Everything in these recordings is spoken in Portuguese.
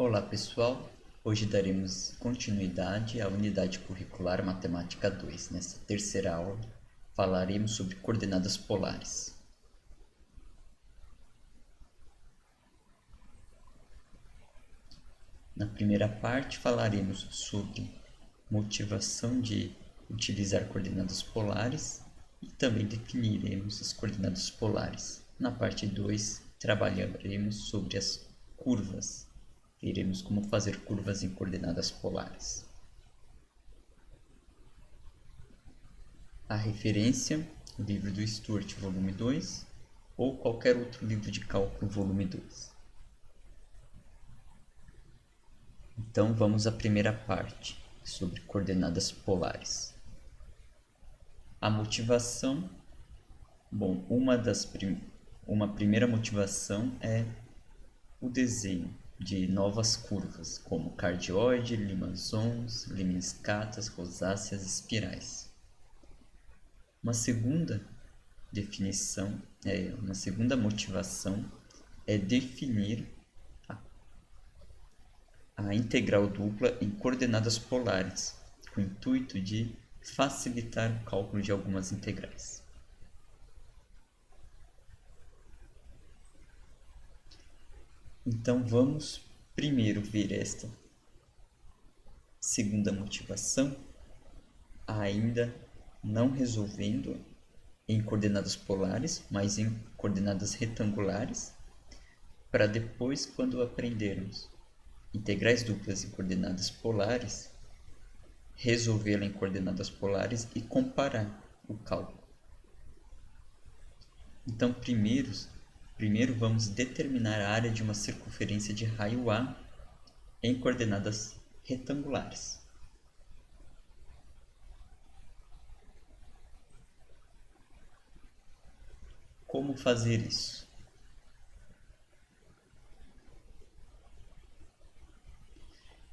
Olá pessoal, hoje daremos continuidade à unidade curricular Matemática 2. Nesta terceira aula falaremos sobre coordenadas polares. Na primeira parte falaremos sobre motivação de utilizar coordenadas polares e também definiremos as coordenadas polares. Na parte 2 trabalharemos sobre as curvas. Veremos como fazer curvas em coordenadas polares. A referência, o livro do Stuart, volume 2, ou qualquer outro livro de cálculo, volume 2. Então vamos à primeira parte, sobre coordenadas polares. A motivação, uma primeira motivação é o desenho de novas curvas, como cardioide, limazons, lemniscatas, rosáceas, espirais. Uma segunda motivação é definir a integral dupla em coordenadas polares, com o intuito de facilitar o cálculo de algumas integrais. Então vamos primeiro ver esta segunda motivação, ainda não resolvendo em coordenadas polares, mas em coordenadas retangulares, para depois, quando aprendermos integrais duplas em coordenadas polares, resolvê-la em coordenadas polares e comparar o cálculo. Então, primeiro vamos determinar a área de uma circunferência de raio A em coordenadas retangulares. Como fazer isso?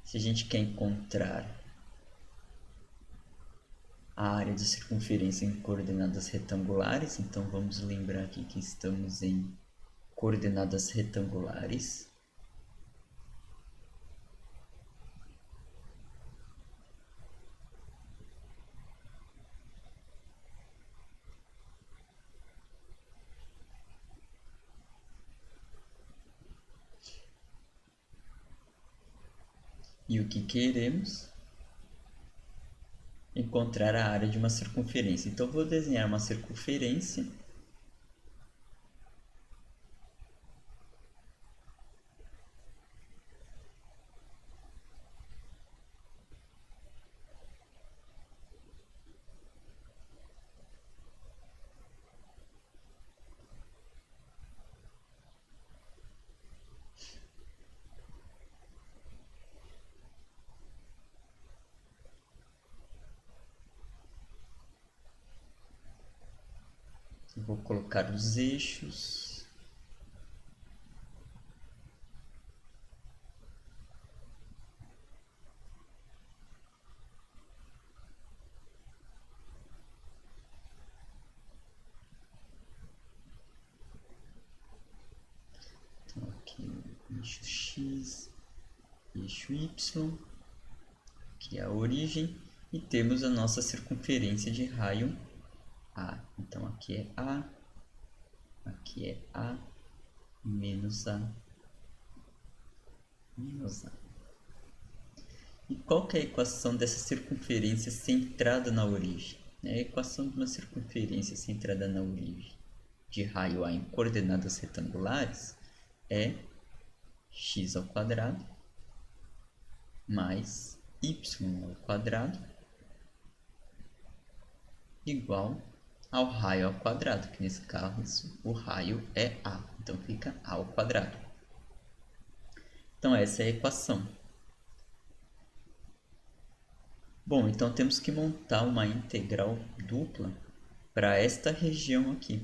Se a gente quer encontrar a área de circunferência em coordenadas retangulares, então vamos lembrar aqui que estamos em coordenadas retangulares. E o que queremos? Encontrar a área de uma circunferência. Então, vou desenhar uma circunferência vou colocar os eixos. Então, aqui eixo X, eixo Y, aqui é a origem, e temos a nossa circunferência de raio A. Então, aqui é A, menos A, menos A. E qual que é a equação dessa circunferência centrada na origem? A equação de uma circunferência centrada na origem de raio A em coordenadas retangulares é x ao quadrado mais y ao quadrado igual ao raio ao quadrado, que nesse caso o raio é A, então fica A ao quadrado. Então essa é a equação. Bom, então temos que montar uma integral dupla para esta região aqui.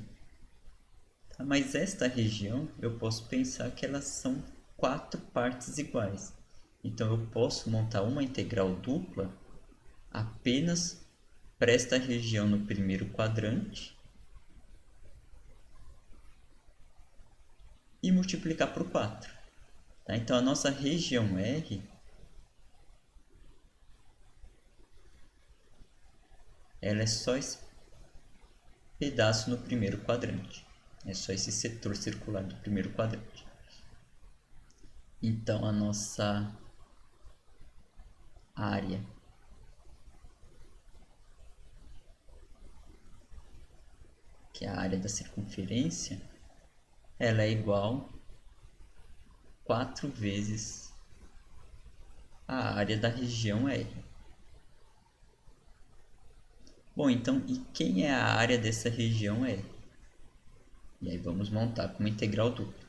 Tá? Mas esta região eu posso pensar que elas são 4 partes iguais. Então eu posso montar uma integral dupla apenas para esta região no primeiro quadrante e multiplicar por 4. Tá? Então, a nossa região R, ela é só esse pedaço no primeiro quadrante. É só esse setor circular do primeiro quadrante. Então, a nossa área que é a área da circunferência, ela é igual 4 vezes a área da região R. Bom, então, e quem é a área dessa região R? E aí vamos montar com uma integral dupla.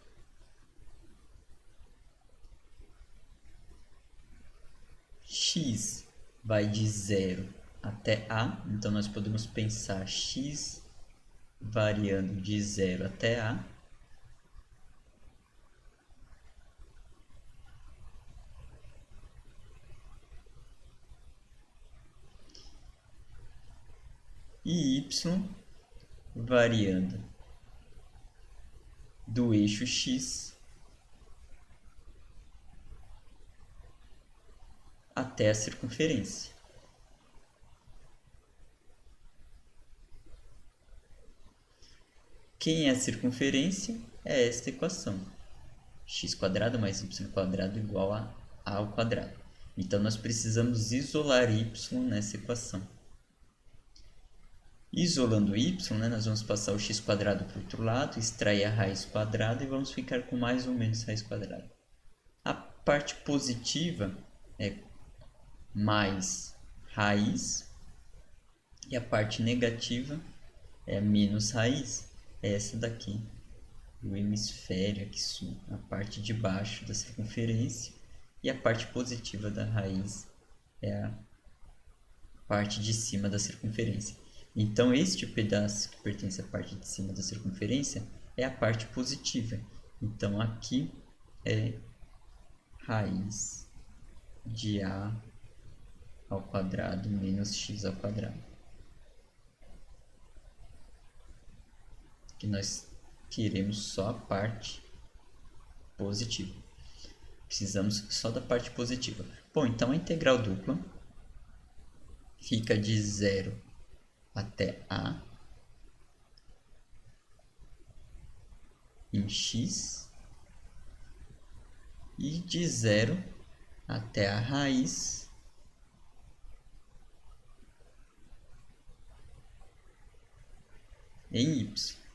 X vai de 0 até A, então nós podemos pensar x variando de 0 até A. E y variando do eixo x até a circunferência. Quem é a circunferência? É esta equação. X² mais y² igual a ao quadrado. Então, nós precisamos isolar y nessa equação. Isolando y, né, nós vamos passar o x² para o outro lado, extrair a raiz quadrada e vamos ficar com mais ou menos raiz quadrada. A parte positiva é mais raiz e a parte negativa é menos raiz. É essa daqui, o hemisfério aqui sul, a parte de baixo da circunferência, e a parte positiva da raiz é a parte de cima da circunferência. Então, este pedaço que pertence à parte de cima da circunferência é a parte positiva. Então, aqui é raiz de A ao quadrado menos x ao quadrado. Que nós queremos só a parte positiva. Precisamos só da parte positiva. Bom, então a integral dupla fica de 0 até A em x e de 0 até a raiz em y.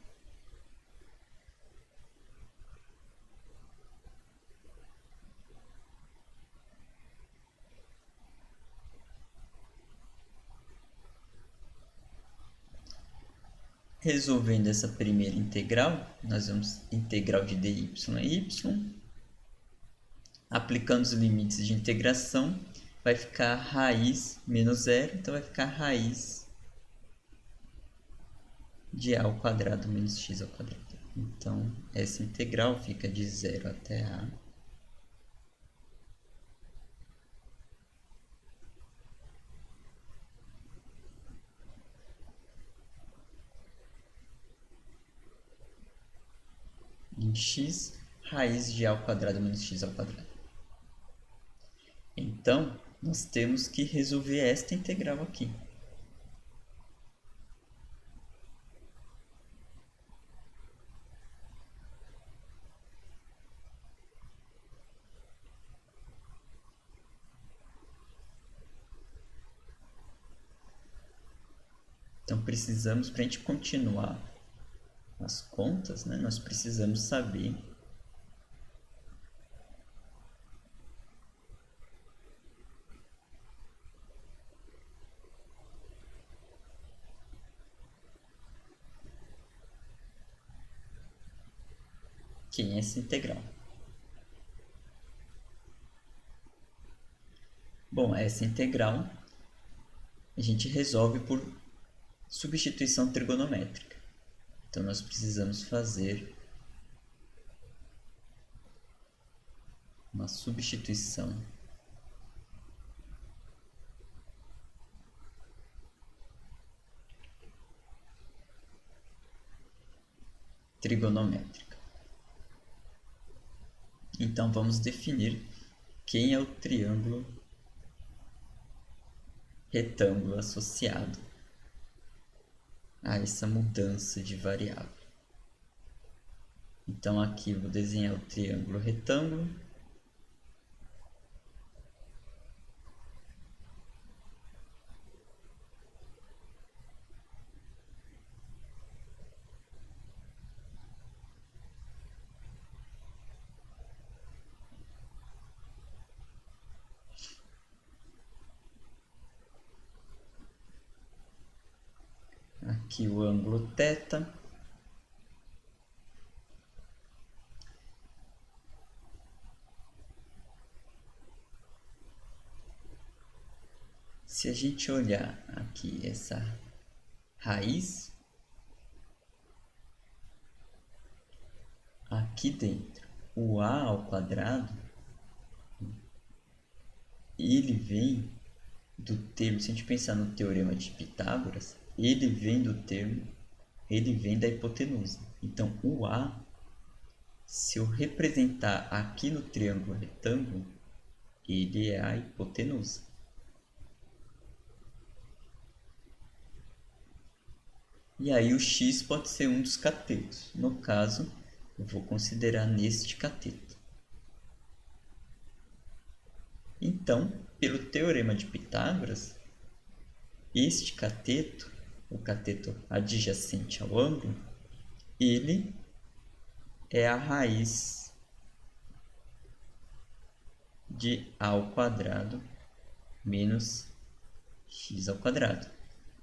Resolvendo essa primeira integral, nós vamos integral de dy é y. Aplicando os limites de integração, vai ficar raiz menos 0, então vai ficar raiz de a ao quadrado menos x ao quadrado. Então, essa integral fica de 0 até a em x, raiz de a ao quadrado menos x ao quadrado. Então, nós temos que resolver esta integral aqui. Então, precisamos, para a gente continuar as contas, né, nós precisamos saber quem é essa integral. Bom, essa integral a gente resolve por substituição trigonométrica. Então, nós precisamos fazer uma substituição trigonométrica. Então vamos definir quem é o triângulo retângulo associado a essa mudança de variável. Então aqui eu vou desenhar o triângulo retângulo. Aqui o ângulo θ. Se a gente olhar aqui essa raiz, aqui dentro, o a ao quadrado, ele vem do termo, se a gente pensar no teorema de Pitágoras, ele vem do termo, ele vem da hipotenusa. Então, o a, se eu representar aqui no triângulo retângulo, ele é a hipotenusa. E aí o x pode ser um dos catetos. No caso, eu vou considerar neste cateto. Então, pelo teorema de Pitágoras, este cateto, o cateto adjacente ao ângulo, ele é a raiz de a ao quadrado menos x ao quadrado.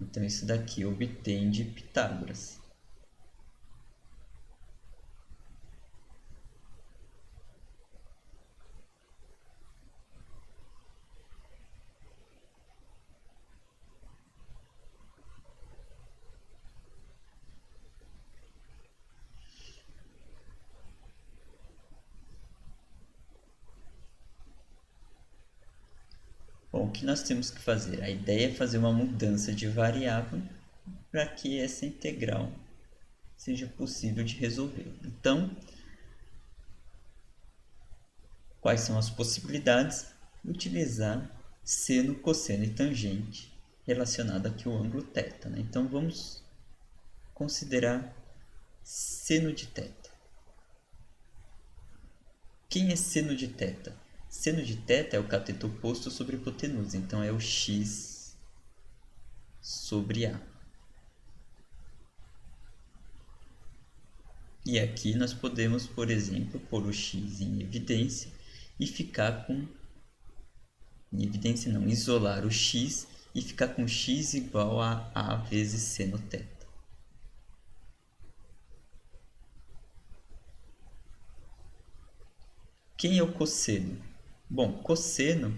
Então, isso daqui obtém de Pitágoras. Bom, o que nós temos que fazer? A ideia é fazer uma mudança de variável para que essa integral seja possível de resolver. Então, quais são as possibilidades? Utilizar seno, cosseno e tangente relacionado aqui ao ângulo θ. Né? Então, vamos considerar seno de θ. Quem é seno de θ? Seno de θ é o cateto oposto sobre a hipotenusa, então é o x sobre a. E aqui nós podemos, por exemplo, pôr o x em evidência e ficar com... Em evidência não, isolar o x e ficar com x igual a vezes seno θ. Quem é o cosseno? Bom, cosseno,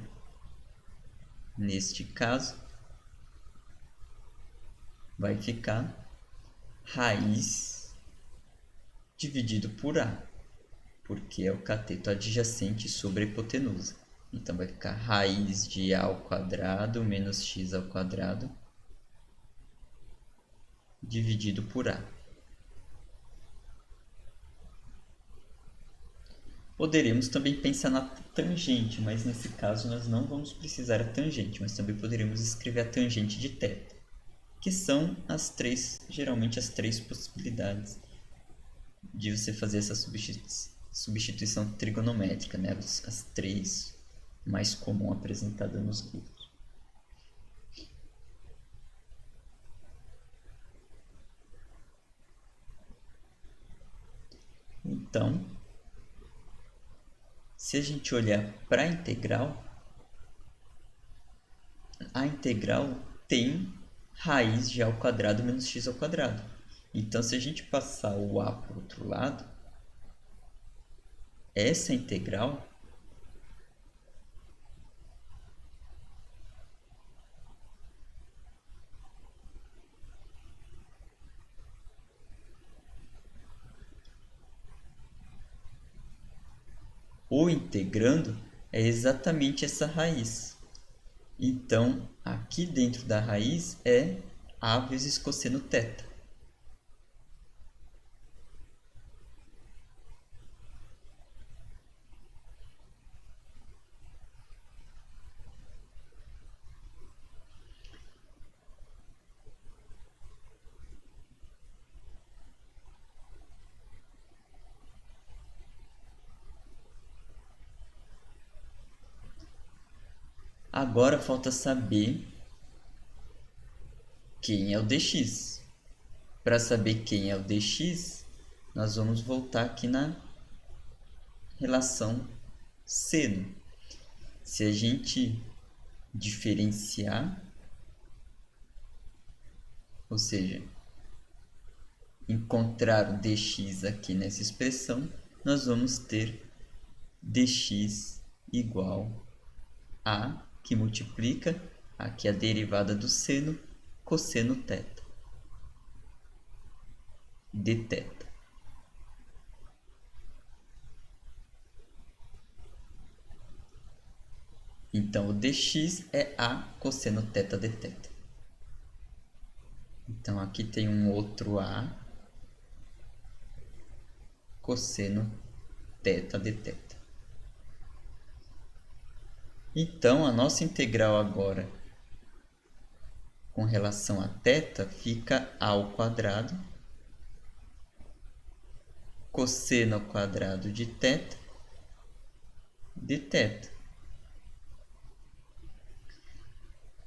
neste caso, vai ficar raiz dividido por a, porque é o cateto adjacente sobre a hipotenusa. Então, vai ficar raiz de a ao quadrado menos x ao quadrado dividido por a. Poderíamos também pensar na tangente, mas nesse caso nós não vamos precisar da tangente, mas também poderíamos escrever a tangente de θ, que são as três, geralmente as três possibilidades de você fazer essa substituição trigonométrica, né? As três mais comuns apresentadas nos livros. Então, se a gente olhar para a integral tem raiz de a ao quadrado menos x ao quadrado. Então, se a gente passar o a para o outro lado, essa integral o integrando é exatamente essa raiz. Então, aqui dentro da raiz é a vezes cosseno θ. Agora falta saber quem é o dx. Para saber quem é o dx, nós vamos voltar aqui na relação seno. Se a gente diferenciar, ou seja, encontrar o dx aqui nessa expressão, nós vamos ter dx igual a, que multiplica, aqui a derivada do seno, cosseno θ, dθ. Então, o dx é a cosseno θ dθ. Então, aqui tem um outro a cosseno θ dθ. Então, a nossa integral agora com relação a θ fica a ao quadrado cosseno ao quadrado de θ dθ.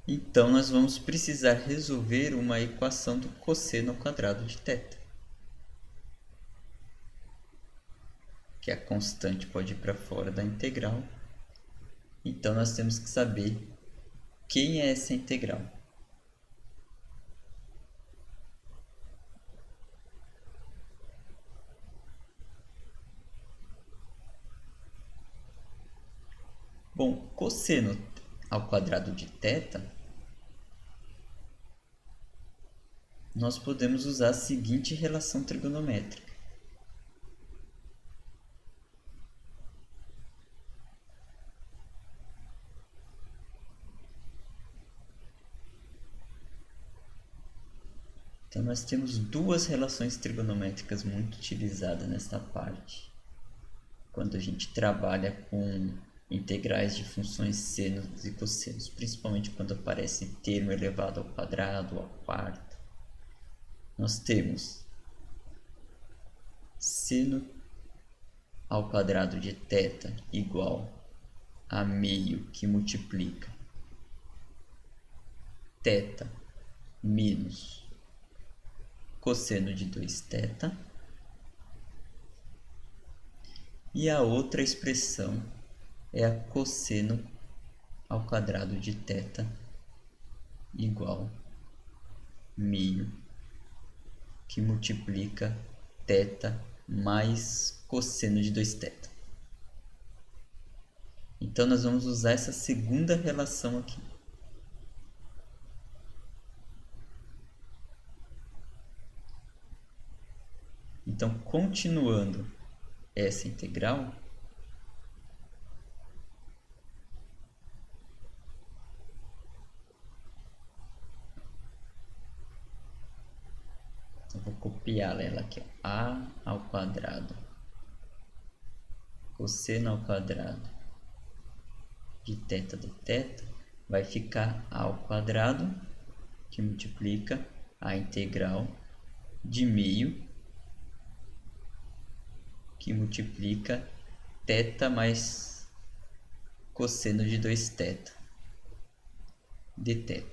Então, nós vamos precisar resolver uma equação do cosseno ao quadrado de θ. Que a constante pode ir para fora da integral. Então, nós temos que saber quem é essa integral. Bom, cosseno ao quadrado de θ, nós podemos usar a seguinte relação trigonométrica. Então, nós temos duas relações trigonométricas muito utilizadas nesta parte. Quando a gente trabalha com integrais de funções senos e cossenos, principalmente quando aparece termo elevado ao quadrado, ao quarto. Nós temos seno ao quadrado de θ igual a meio que multiplica θ menos cosseno de 2θ. E a outra expressão é a cosseno ao quadrado de θ igual meio que multiplica θ mais cosseno de 2θ. Então, nós vamos usar essa segunda relação aqui. Então, continuando essa integral, eu vou copiar ela aqui, ó. A ao quadrado cosseno ao quadrado de θ dθ vai ficar a ao quadrado, que multiplica a integral de meio, que multiplica θ mais cosseno de 2θ dθ.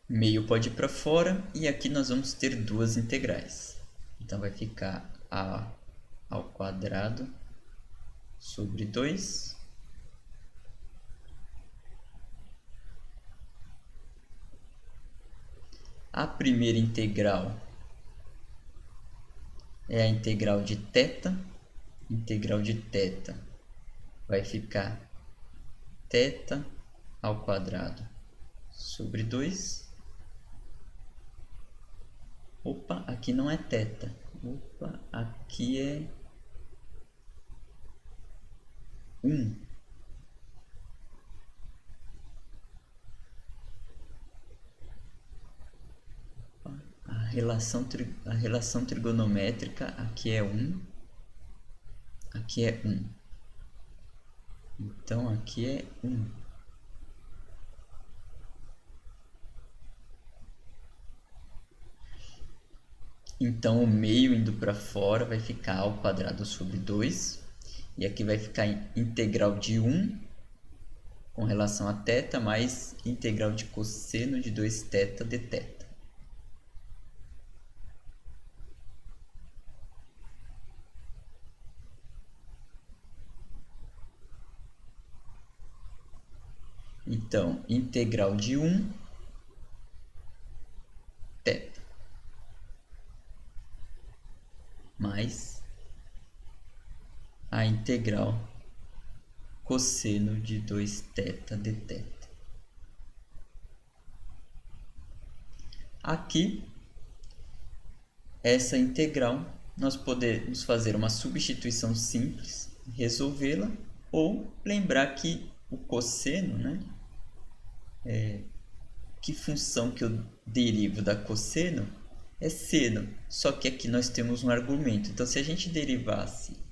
Meio pode ir para fora e aqui nós vamos ter duas integrais. Então, vai ficar a ao quadrado sobre 2 a primeira integral é a integral de θ. Integral de θ vai ficar θ ao quadrado sobre 2. Opa, aqui não é θ. Opa, aqui é 1. A relação trigonométrica aqui é 1. Aqui é 1. Então, aqui é 1. Então, o meio indo para fora vai ficar ao quadrado sobre 2. E aqui vai ficar integral de 1 com relação a θ mais integral de cosseno de 2θ dθ. Então, integral de 1 θ mais a integral cosseno de 2θ dθ. Aqui, essa integral, nós podemos fazer uma substituição simples, resolvê-la, ou lembrar que o cosseno, né? Que função que eu derivo da cosseno é seno, só que aqui nós temos um argumento. Então, se a gente derivasse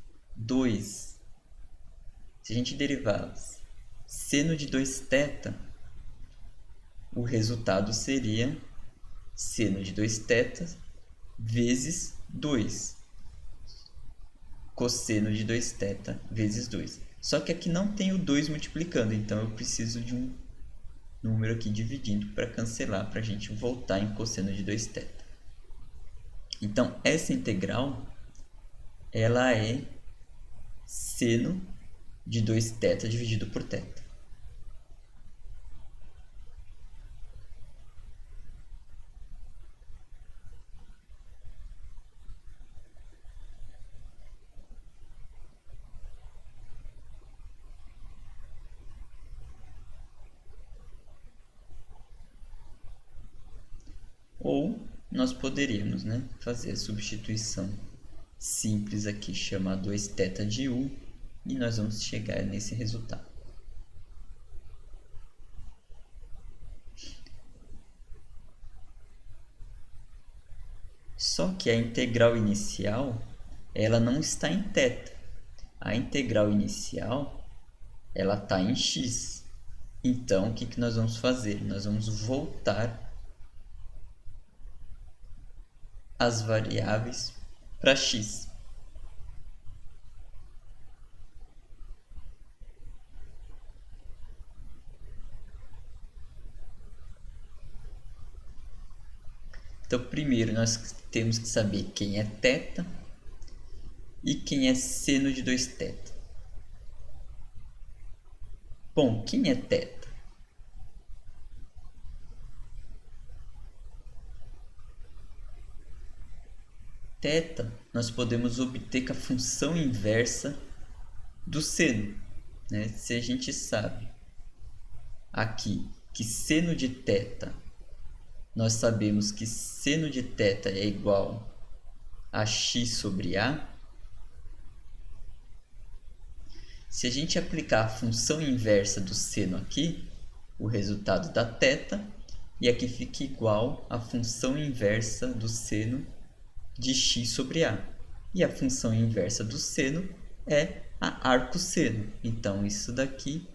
seno de 2θ, o resultado seria seno de 2θ vezes 2. Cosseno de 2θ vezes 2. Só que aqui não tem o 2 multiplicando, então eu preciso de um número aqui dividindo para cancelar, para a gente voltar em cosseno de 2θ. Então, essa integral, ela é seno de 2θ dividido por θ. Ou nós poderíamos, né, fazer a substituição simples aqui, chamar 2θ de u, e nós vamos chegar nesse resultado. Só que a integral inicial, ela não está em θ. A integral inicial, ela está em x. Então, o que nós vamos fazer? Nós vamos voltar as variáveis para x. Então, primeiro nós temos que saber quem é θ e quem é seno de 2θ. Bom, quem é θ? Θ nós podemos obter com a função inversa do seno, né? Se a gente sabe aqui que seno de θ, nós sabemos que seno de θ é igual a x sobre a. Se a gente aplicar a função inversa do seno aqui, o resultado dá θ, e aqui fica igual a função inversa do seno de x sobre a. E a função inversa do seno é a arcosseno. Então, isso daqui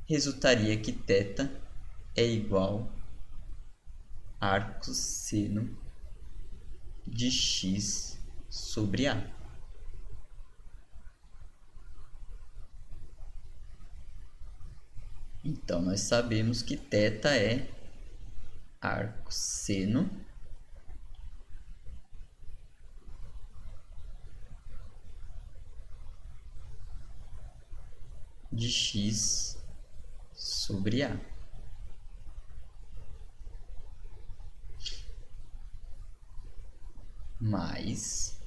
resultaria que θ é igual a arcosseno de x sobre a. Então, nós sabemos que θ é arcosseno de x sobre a. Mais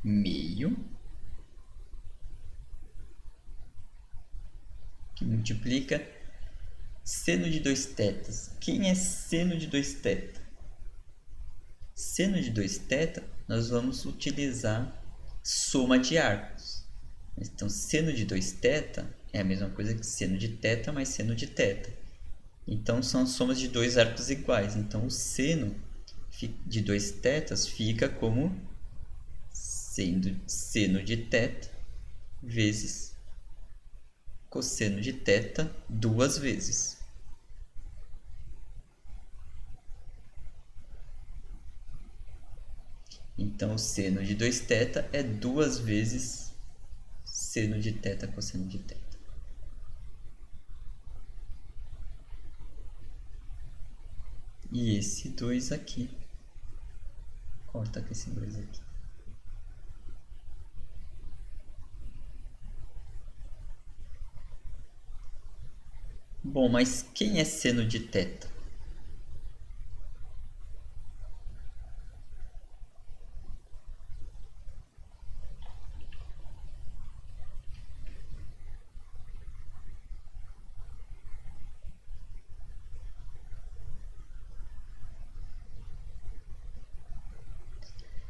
meio, que multiplica seno de 2θ. Quem é seno de 2θ? Seno de 2θ, nós vamos utilizar soma de arcos. Então, seno de 2θ é a mesma coisa que seno de θ mais seno de θ. Então, são as somas de dois arcos iguais. Então, o seno de 2θ fica como seno de θ vezes cosseno de θ duas vezes. Então, o seno de 2θ é duas vezes seno de θ cosseno de θ. E esse 2 aqui. Corta com esse 2 aqui. Bom, mas quem é seno de θ?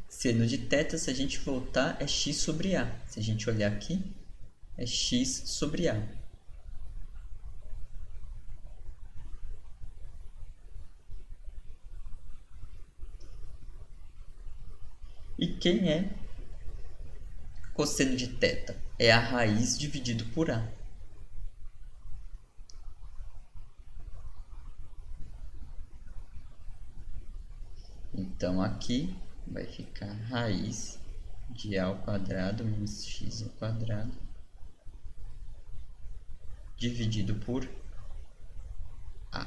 Seno de θ, se a gente voltar, é x sobre a. Se a gente olhar aqui, é x sobre a. E quem é cosseno de θ? É a raiz dividido por a. Então, aqui vai ficar raiz de a ao quadrado menos x ao quadrado dividido por a.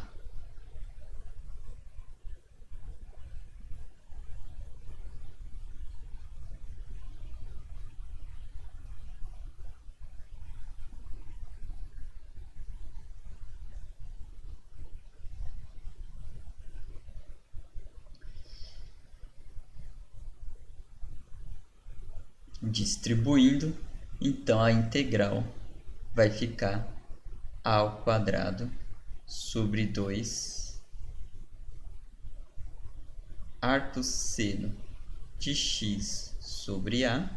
Distribuindo, então a integral vai ficar a ao quadrado sobre 2 arcosseno de x sobre a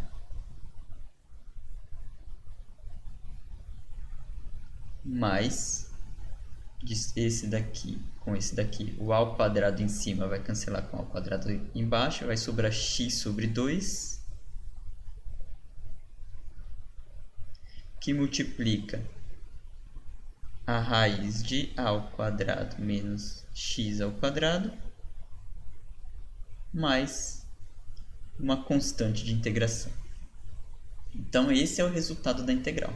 mais esse daqui com esse daqui. O a ao quadrado em cima vai cancelar com o ao quadrado embaixo, vai sobrar x sobre 2 que multiplica a raiz de a ao quadrado menos x ao quadrado mais uma constante de integração. Então, esse é o resultado da integral.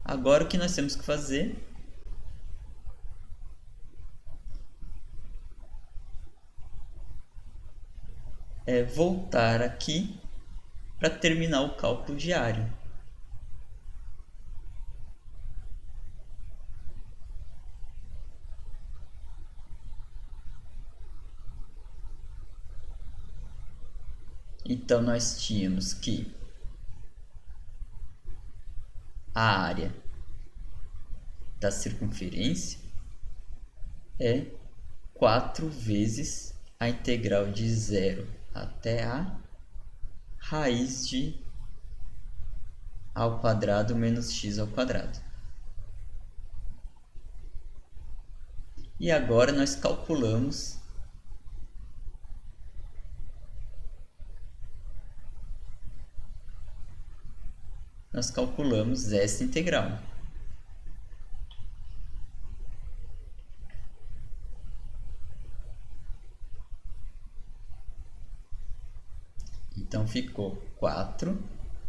Agora, o que nós temos que fazer é voltar aqui para terminar o cálculo diário. Então, nós tínhamos que a área da circunferência é 4 vezes a integral de 0 até a raiz de a ao quadrado menos x ao quadrado. E agora nós calculamos essa integral. Então ficou 4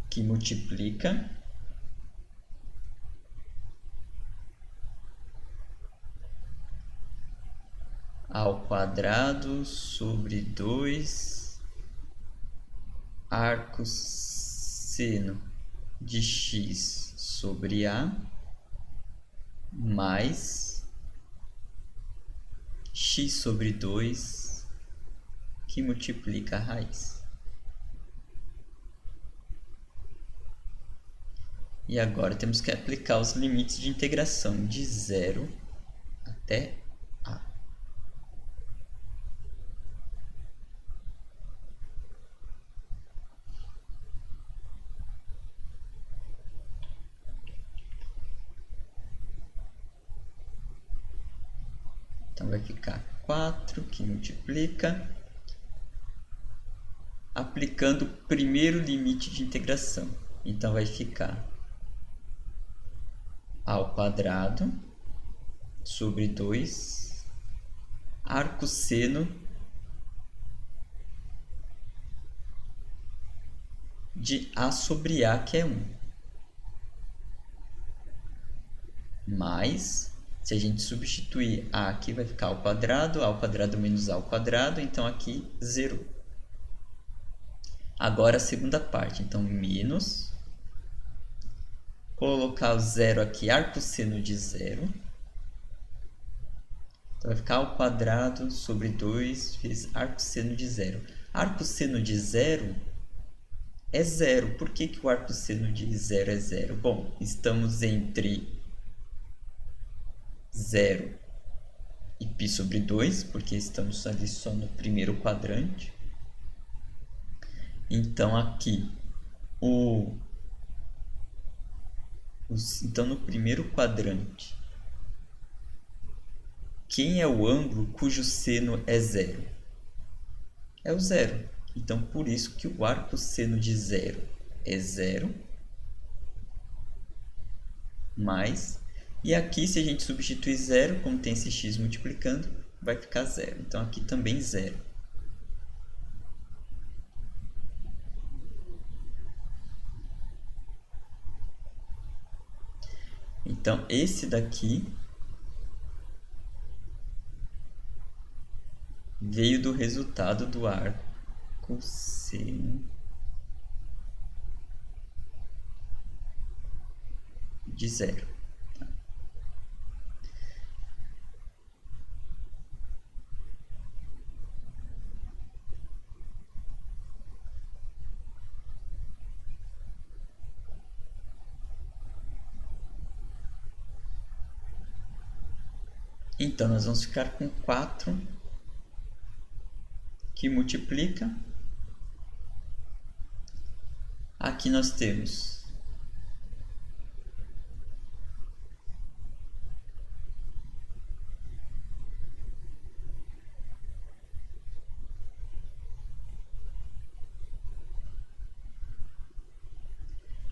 que multiplica ao quadrado sobre 2 arcosseno de x sobre a mais x sobre 2 que multiplica a raiz. E agora temos que aplicar os limites de integração de 0 até a. Então vai ficar 4 que multiplica, aplicando o primeiro limite de integração. Então vai ficar a ao quadrado sobre 2 arcosseno de A sobre A, que é 1. Mais, se a gente substituir A aqui, vai ficar ao quadrado menos A ao quadrado, então aqui 0. Agora a segunda parte, então menos, colocar o 0 aqui, arcosseno de 0. Então vai ficar ao quadrado sobre 2 vezes arcosseno de 0. Arcosseno de 0 é 0. Por que o arcosseno de 0 é 0? Bom, estamos entre 0 e π sobre 2, porque estamos ali só no primeiro quadrante. Então, aqui, então, no primeiro quadrante, quem é o ângulo cujo seno é 0? É o 0. Então, por isso que o arcosseno de 0 é 0. Mais. E aqui, se a gente substituir 0, como tem esse x multiplicando, vai ficar 0. Então, aqui também 0. Então, esse daqui veio do resultado do arcosseno de 0. Então, nós vamos ficar com 4 que multiplica. Aqui nós temos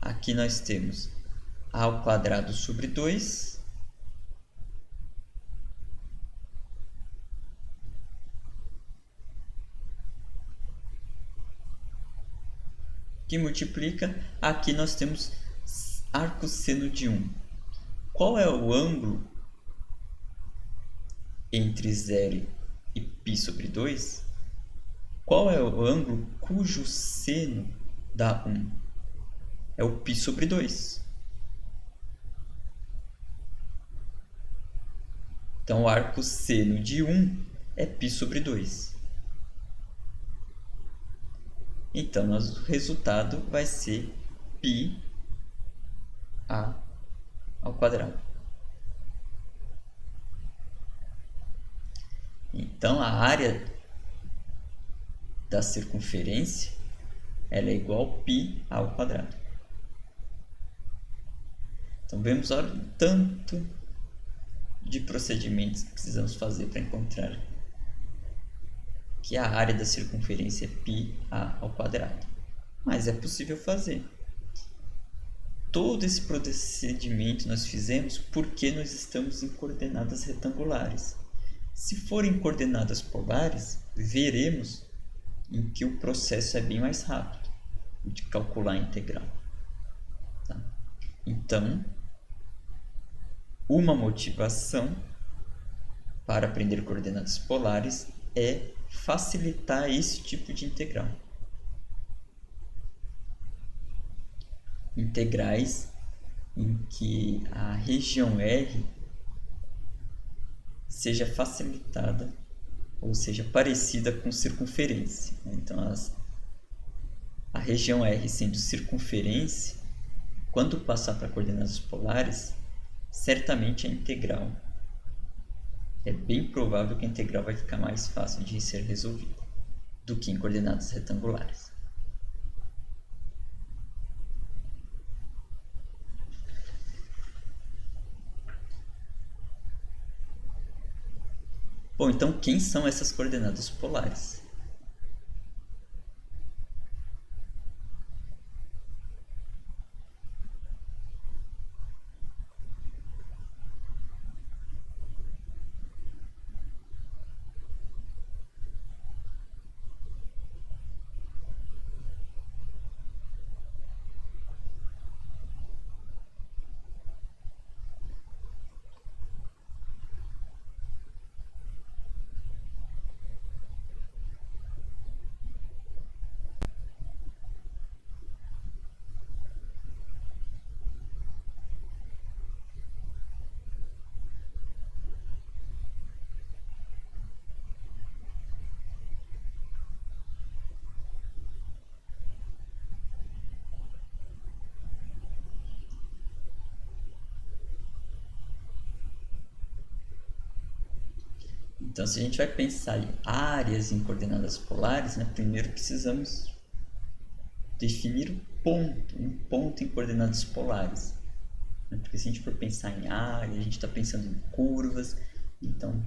a ao quadrado sobre 2 que multiplica. Aqui nós temos arcosseno de 1. Qual é o ângulo entre 0 e π sobre 2? Qual é o ângulo cujo seno dá 1? É o π sobre 2. Então, o arcosseno de 1 é π sobre 2. Então, nosso resultado vai ser π a ao quadrado. Então, a área da circunferência ela é igual a π ao quadrado. Então, vemos olha, o tanto de procedimentos que precisamos fazer para encontrar que a área da circunferência é π a ao quadrado. Mas é possível fazer. Todo esse procedimento nós fizemos porque nós estamos em coordenadas retangulares. Se forem coordenadas polares, veremos em que o processo é bem mais rápido de calcular a integral. Tá? Então, uma motivação para aprender coordenadas polares é facilitar esse tipo de integral. Integrais em que a região R seja facilitada ou seja parecida com circunferência. Então, a região R sendo circunferência, quando passar para coordenadas polares, certamente a integral é bem provável que a integral vai ficar mais fácil de ser resolvida do que em coordenadas retangulares. Bom, então quem são essas coordenadas polares? Então, se a gente vai pensar em áreas em coordenadas polares, né, primeiro precisamos definir um ponto em coordenadas polares. Né? Porque se a gente for pensar em área, a gente está pensando em curvas, então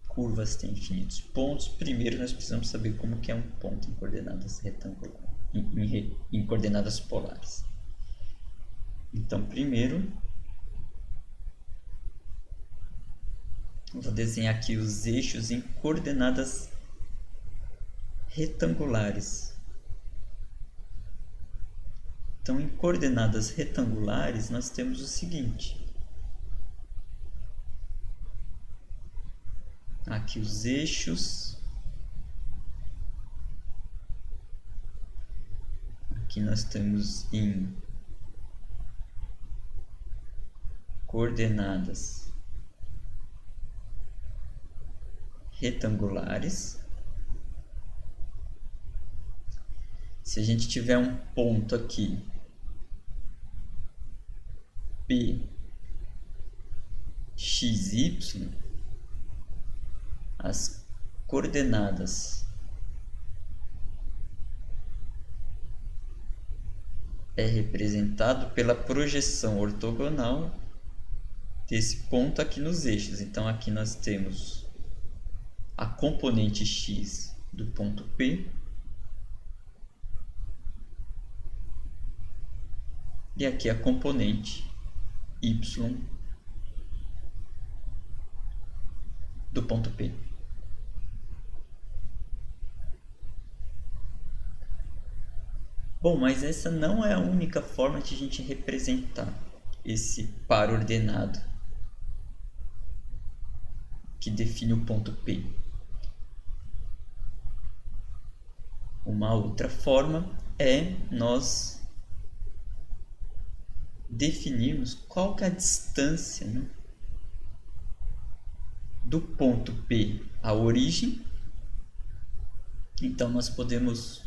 curvas têm infinitos pontos. Primeiro nós precisamos saber como que é um ponto em coordenadas retangulares, em coordenadas polares. Então, primeiro, eu vou desenhar aqui os eixos em coordenadas retangulares. Então, em coordenadas retangulares, nós temos o seguinte. Aqui os eixos. Aqui nós temos em coordenadas retangulares. Se a gente tiver um ponto aqui, P, X, Y, as coordenadas é representado pela projeção ortogonal desse ponto aqui nos eixos. Então, aqui nós temos a componente X do ponto P e aqui a componente Y do ponto P. Bom, mas essa não é a única forma de a gente representar esse par ordenado que define o ponto P. Uma outra forma é nós definirmos qual que é a distância, né, do ponto P à origem. Então, nós podemos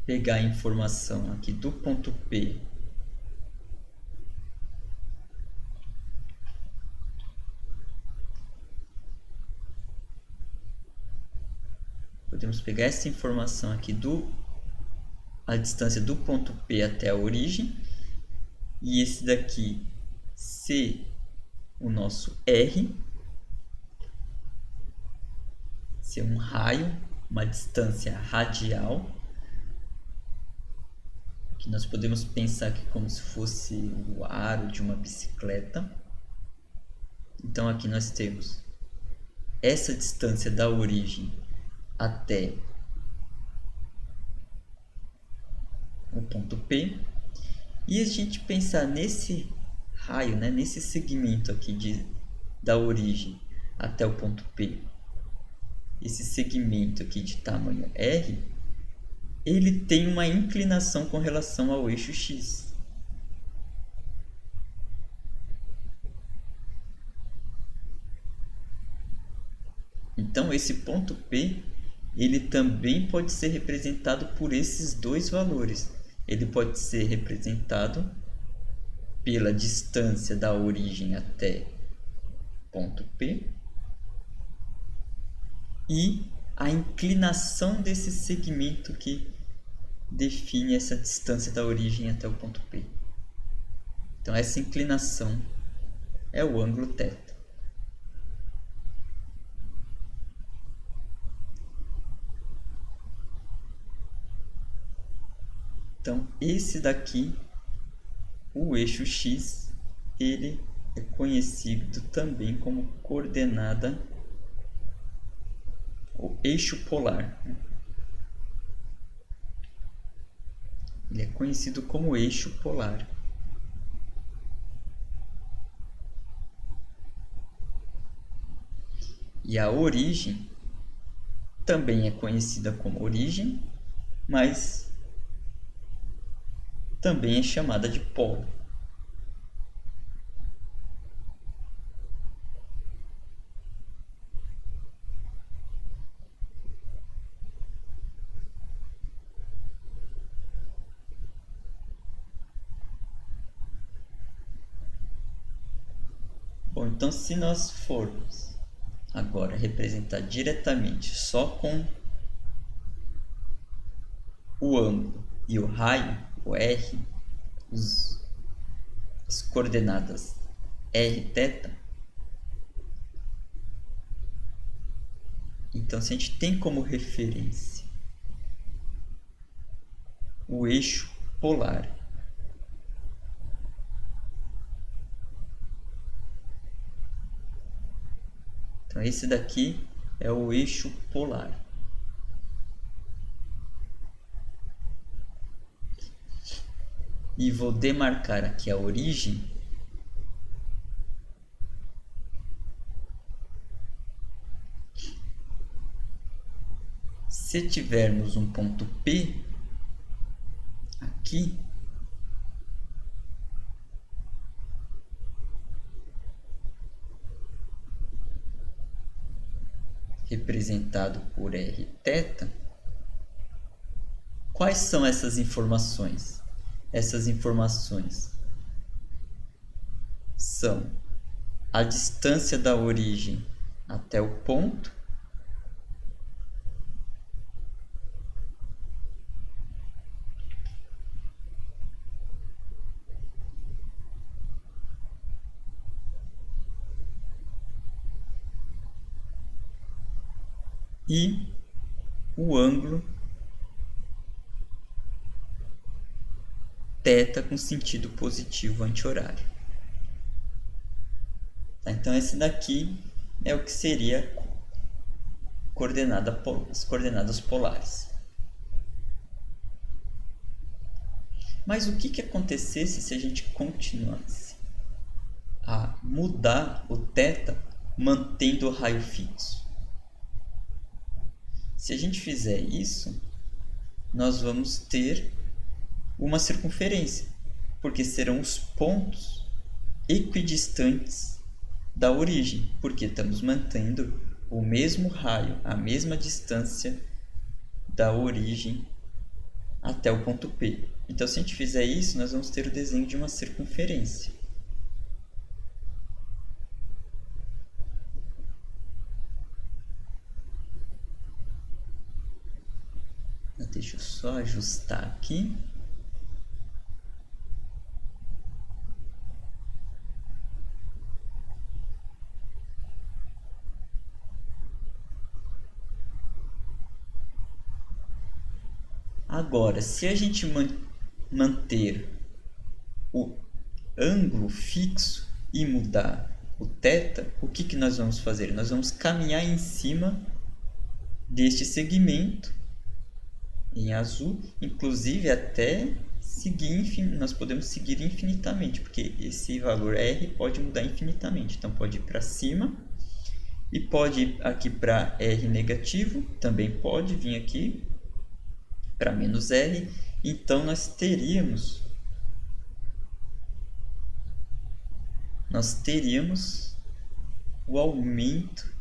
pegar a informação aqui do ponto P podemos pegar essa informação aqui a distância do ponto P até a origem, e esse daqui ser o nosso R, ser um raio, uma distância radial, que nós podemos pensar aqui como se fosse o aro de uma bicicleta. Então aqui nós temos essa distância da origem até o ponto P, e a gente pensar nesse raio, né, nesse segmento aqui da origem até o ponto P, esse segmento aqui de tamanho R, ele tem uma inclinação com relação ao eixo X. Então esse ponto P, ele também pode ser representado por esses dois valores. Ele pode ser representado pela distância da origem até ponto P e a inclinação desse segmento que define essa distância da origem até o ponto P. Então essa inclinação é o ângulo θ. Então, esse daqui, o eixo x, ele é conhecido também como coordenada, o eixo polar. Ele é conhecido como eixo polar. E a origem também é conhecida como origem, mas também é chamada de polo. Bom, então se nós formos agora representar diretamente só com o ângulo e o raio, o R, as coordenadas r, θ, então se a gente tem como referência o eixo polar, então esse daqui é o eixo polar. E vou demarcar aqui a origem se tivermos um ponto P aqui, representado por Rθ, quais são essas informações? Essas informações são a distância da origem até o ponto e o ângulo θ com sentido positivo anti-horário. Então esse daqui é o que seria as coordenadas polares. Mas o que acontecesse se a gente continuasse a mudar o θ mantendo o raio fixo? Se a gente fizer isso, nós vamos ter uma circunferência, porque serão os pontos equidistantes da origem, porque estamos mantendo o mesmo raio, a mesma distância da origem até o ponto P. Então, se a gente fizer isso, nós vamos ter o desenho de uma circunferência. Deixa eu só ajustar aqui. Agora, se a gente manter o ângulo fixo e mudar o θ, o que nós vamos fazer? Nós vamos caminhar em cima deste segmento em azul, inclusive até seguir, nós podemos seguir infinitamente, porque esse valor R pode mudar infinitamente. Então pode ir para cima e pode ir aqui para R negativo, também pode vir aqui para menos R. Então nós teríamos o aumento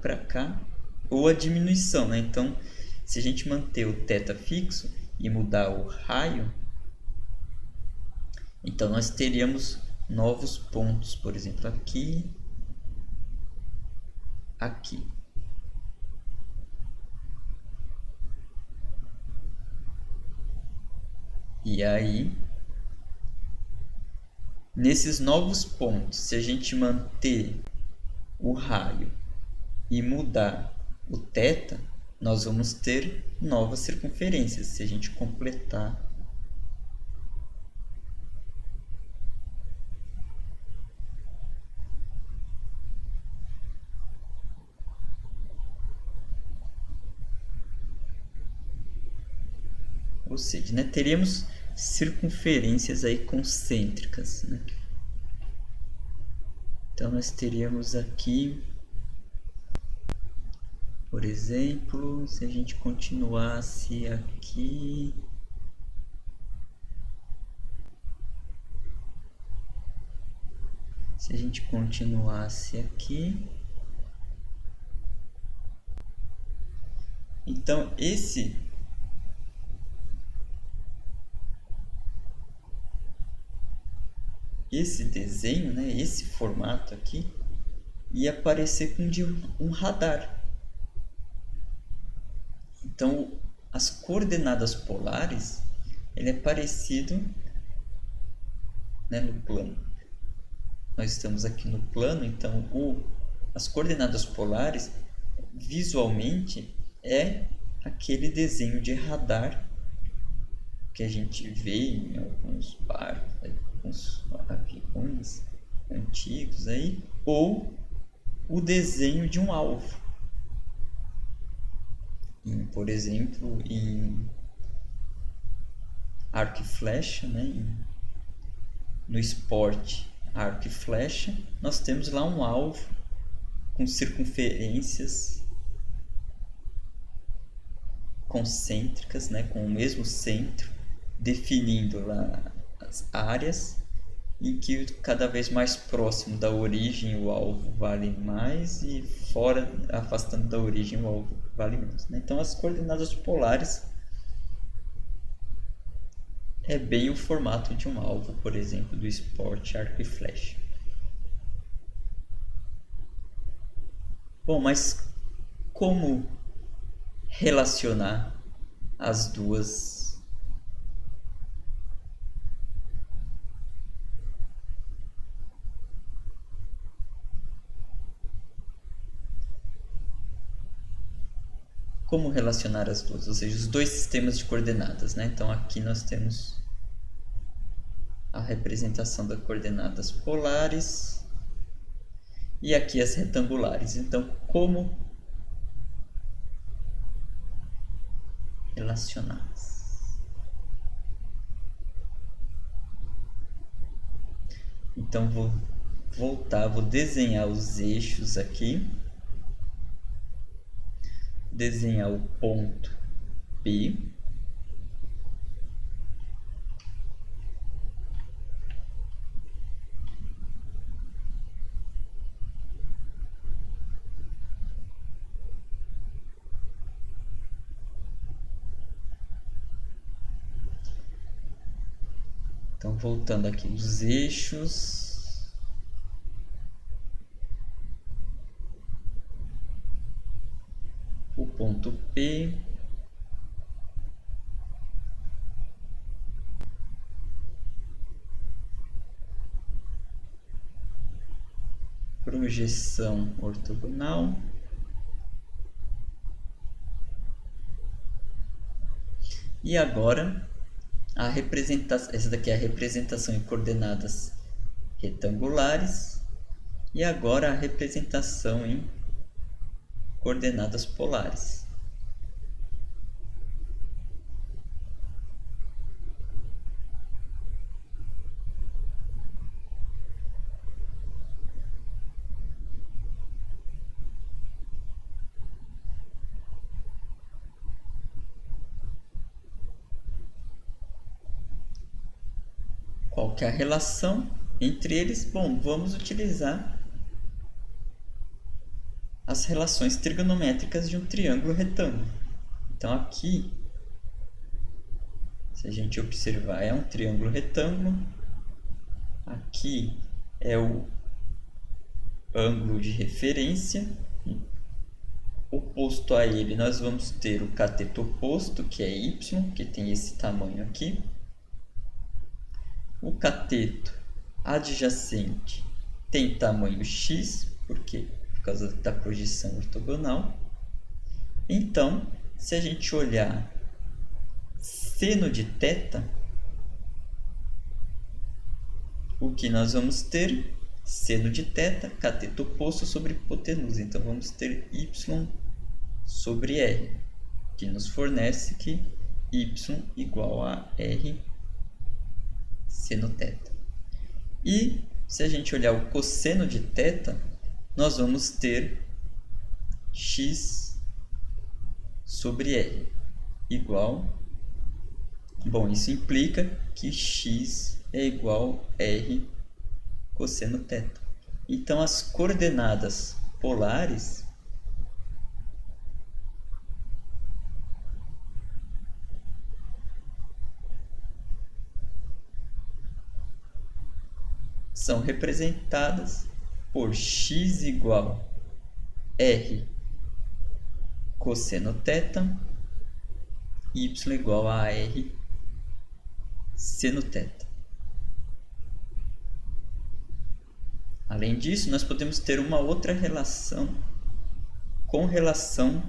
para cá ou a diminuição, né? Então, se a gente manter o θ fixo e mudar o raio, então nós teríamos novos pontos, por exemplo, aqui, aqui. E aí, nesses novos pontos, se a gente manter o raio e mudar o θ, nós vamos ter novas circunferências, se a gente completar procede, né? Teríamos circunferências aí concêntricas, né? Então nós teríamos aqui, por exemplo, se a gente continuasse aqui, então esse desenho, né, esse formato aqui, ia parecer com de um radar. Então, as coordenadas polares, ele é parecido, né, no plano. Nós estamos aqui no plano, então as coordenadas polares, visualmente, é aquele desenho de radar que a gente vê em alguns barcos, alguns aviões antigos aí, ou o desenho de um alvo. Por exemplo, em arco e flecha, né? No esporte arco e flecha, nós temos lá um alvo com circunferências concêntricas, né? Com o mesmo centro, definindo lá as áreas em que cada vez mais próximo da origem o alvo vale mais e fora, afastando da origem o alvo vale menos, né? Então as coordenadas polares é bem o formato de um alvo, por exemplo, do esporte arco e flecha. Bom, mas como relacionar as duas? Como relacionar as duas, ou seja, os dois sistemas de coordenadas, né? Então aqui nós temos a representação das coordenadas polares e aqui as retangulares. Então, como relacioná-las? Então vou voltar, vou desenhar os eixos aqui, desenhar o ponto P, então voltando aqui os eixos, o ponto P, projeção ortogonal, e agora essa daqui é a representação em coordenadas retangulares e agora a representação em coordenadas polares. Qual que é a relação entre eles? Bom, vamos utilizar as relações trigonométricas de um triângulo retângulo. Então aqui, se a gente observar, é um triângulo retângulo. Aqui é o ângulo de referência. Oposto a ele, nós vamos ter o cateto oposto, que é y, que tem esse tamanho aqui. O cateto adjacente tem tamanho x, por causa da projeção ortogonal. Então, se a gente olhar seno de θ, o que nós vamos ter? Seno de θ, cateto oposto sobre hipotenusa. Então, vamos ter y sobre r, que nos fornece que y igual a r seno θ. E se a gente olhar o cosseno de θ, nós vamos ter x sobre r igual... Bom, isso implica que x é igual a r cosseno θ. Então, as coordenadas polares são representadas por x igual a r cosseno θ, y igual a r seno θ. Além disso, nós podemos ter uma outra relação com relação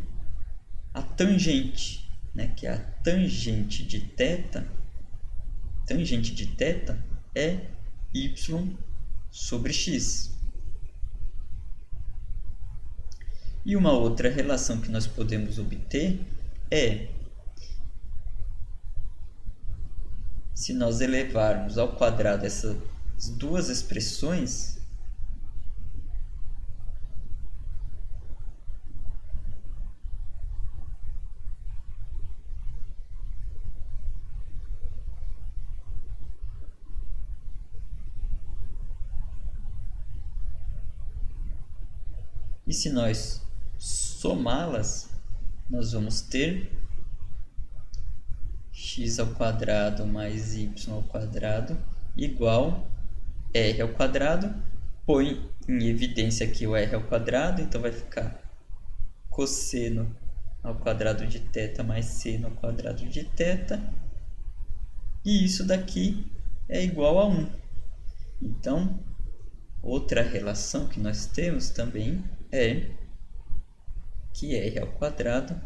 à tangente, né? Que a tangente de θ é y sobre x. E uma outra relação que nós podemos obter é se nós elevarmos ao quadrado essas duas expressões, e se nós somá-las, nós vamos ter x ao quadrado mais y ao quadrado igual r ao quadrado. Põe em evidência aqui o r ao quadrado, então vai ficar cosseno ao quadrado de θ mais seno ao quadrado de θ. E isso daqui é igual a 1. Então, outra relação que nós temos também é que r ao quadrado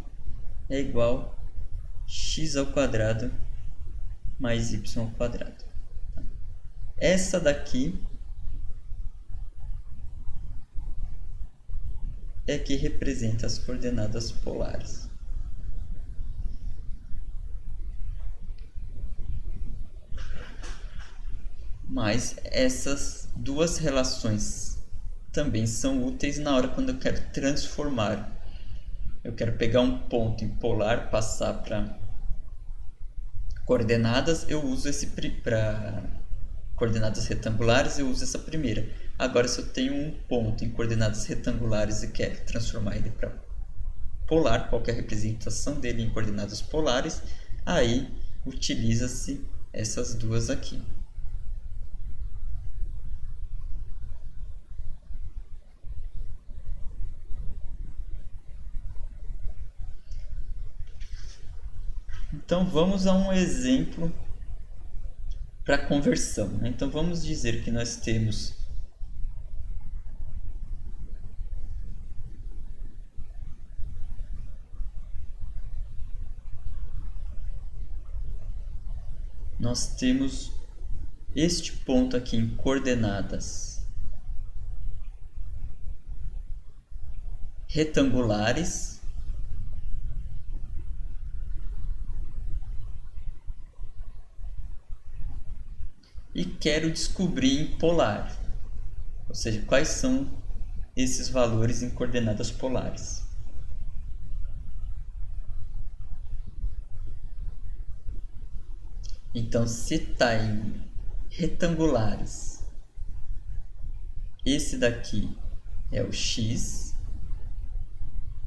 é igual a x ao quadrado mais y ao quadrado. Essa daqui é que representa as coordenadas polares. Mas essas duas relações também são úteis na hora quando eu quero transformar. Eu quero pegar um ponto em polar, passar para coordenadas, eu uso esse para coordenadas retangulares, eu uso essa primeira. Agora, se eu tenho um ponto em coordenadas retangulares e quero transformar ele para polar, qualquer representação dele em coordenadas polares, aí utiliza-se essas duas aqui. Então, vamos a um exemplo para conversão, né? Então, vamos dizer que nós temos este ponto aqui em coordenadas retangulares e quero descobrir em polar, ou seja, quais são esses valores em coordenadas polares. Então, se está em retangulares, esse daqui é o x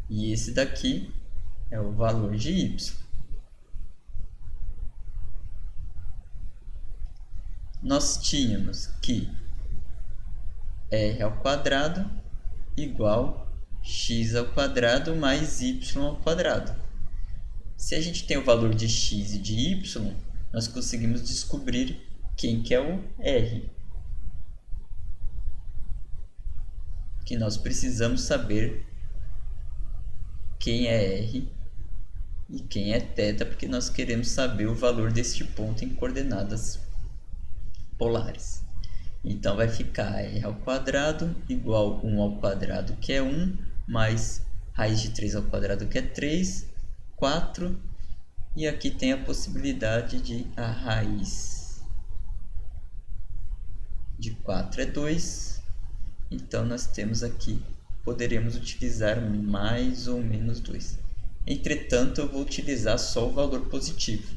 e esse daqui é o valor de y. Nós tínhamos que r ao quadrado igual x ao quadrado mais y ao quadrado. Se a gente tem o valor de x e de y, nós conseguimos descobrir quem que é o r. Que nós precisamos saber quem é r e quem é θ, porque nós queremos saber o valor deste ponto em coordenadas polares. Então, vai ficar r ao quadrado igual 1 ao quadrado, que é 1, mais raiz de 3 ao quadrado, que é 3, 4, E aqui tem a possibilidade de a raiz de 4 é 2. Então, nós temos aqui, poderemos utilizar mais ou menos 2. Entretanto, eu vou utilizar só o valor positivo.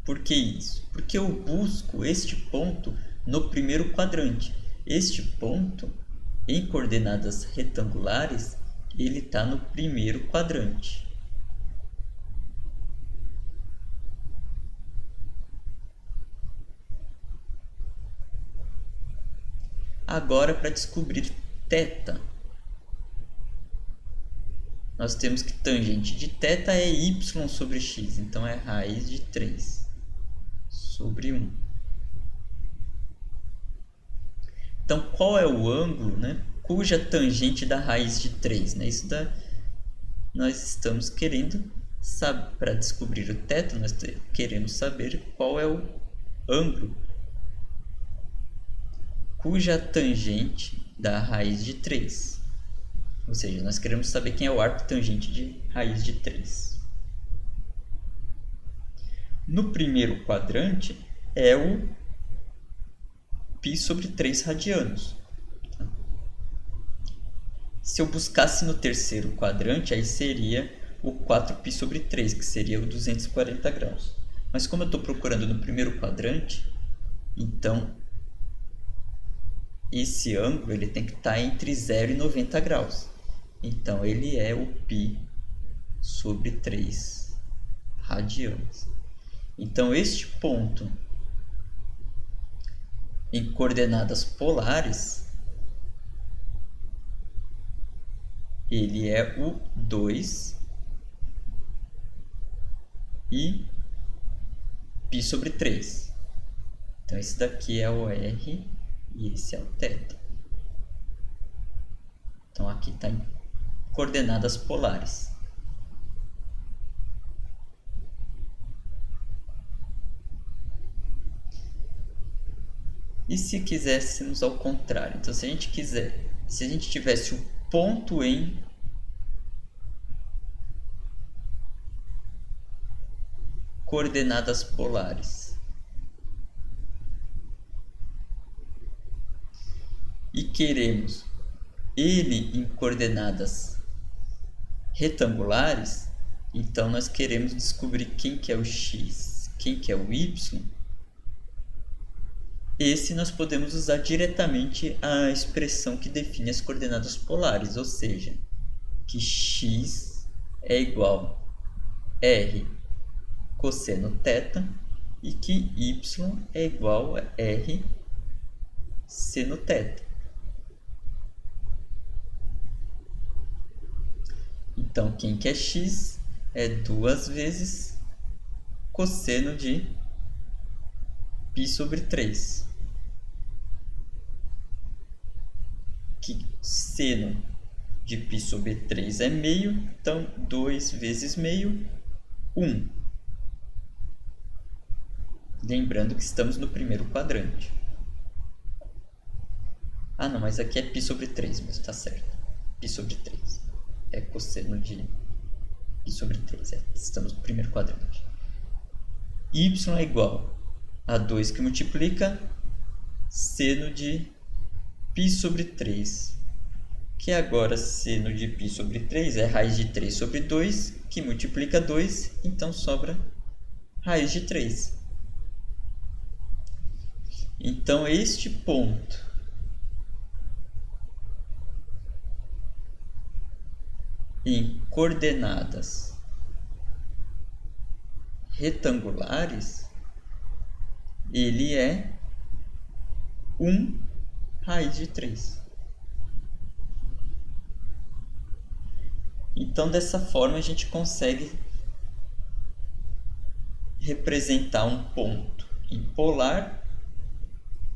Por que isso? Porque eu busco este ponto no primeiro quadrante. Este ponto, em coordenadas retangulares, ele está no primeiro quadrante. Agora, para descobrir θ, nós temos que tangente de θ é y sobre x, então é raiz de 3 sobre 1. Então, qual é o ângulo, né, cuja tangente da raiz de 3? Né? Nós estamos querendo saber, para descobrir o θ, nós queremos saber qual é o ângulo cuja tangente da raiz de 3. Ou seja, nós queremos saber quem é o arco tangente de raiz de 3. No primeiro quadrante é o π sobre 3 radianos. Se eu buscasse no terceiro quadrante, aí seria o 4π sobre 3, que seria o 240 graus. Mas como eu estou procurando no primeiro quadrante, então esse ângulo ele tem que estar entre 0 e 90 graus. Então, ele é o π sobre 3 radianos. Então, este ponto em coordenadas polares, ele é o 2 e π sobre 3. Então, esse daqui é o R e esse é o θ. Então, aqui está em coordenadas polares. E se quiséssemos ao contrário? Então, se a gente tivesse o ponto em coordenadas polares e queremos ele em coordenadas retangulares, então nós queremos descobrir quem que é o x, quem que é o y. Esse nós podemos usar diretamente a expressão que define as coordenadas polares, ou seja, que x é igual a r cosseno θ e que y é igual a r seno θ. Então, quem que é x é 2 vezes cosseno de π sobre 3. Que seno de π sobre 3 é meio, então 2 vezes meio, 1. Lembrando que estamos no primeiro quadrante. Ah, não, mas aqui é π sobre 3, mas está certo. π sobre 3 é cosseno de π sobre 3. Estamos no primeiro quadrante. Y é igual a 2 que multiplica seno de π sobre 3. Que agora seno de π sobre 3 é raiz de 3 sobre 2, que multiplica 2, então sobra raiz de 3. Então, este ponto em coordenadas retangulares, ele é 1 raiz de 3. Então, dessa forma, a gente consegue representar um ponto em polar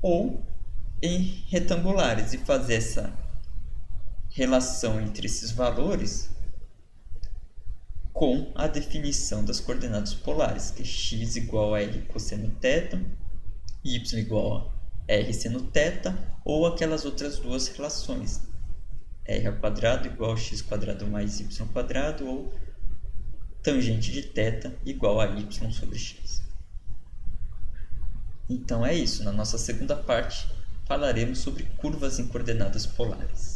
ou em retangulares e fazer essa relação entre esses valores com a definição das coordenadas polares, que é x igual a r cosseno θ, y igual a r seno θ, ou aquelas outras duas relações, r ao quadrado igual a x quadrado mais y quadrado, ou tangente de θ igual a y sobre x. Então é isso. Na nossa segunda parte falaremos sobre curvas em coordenadas polares.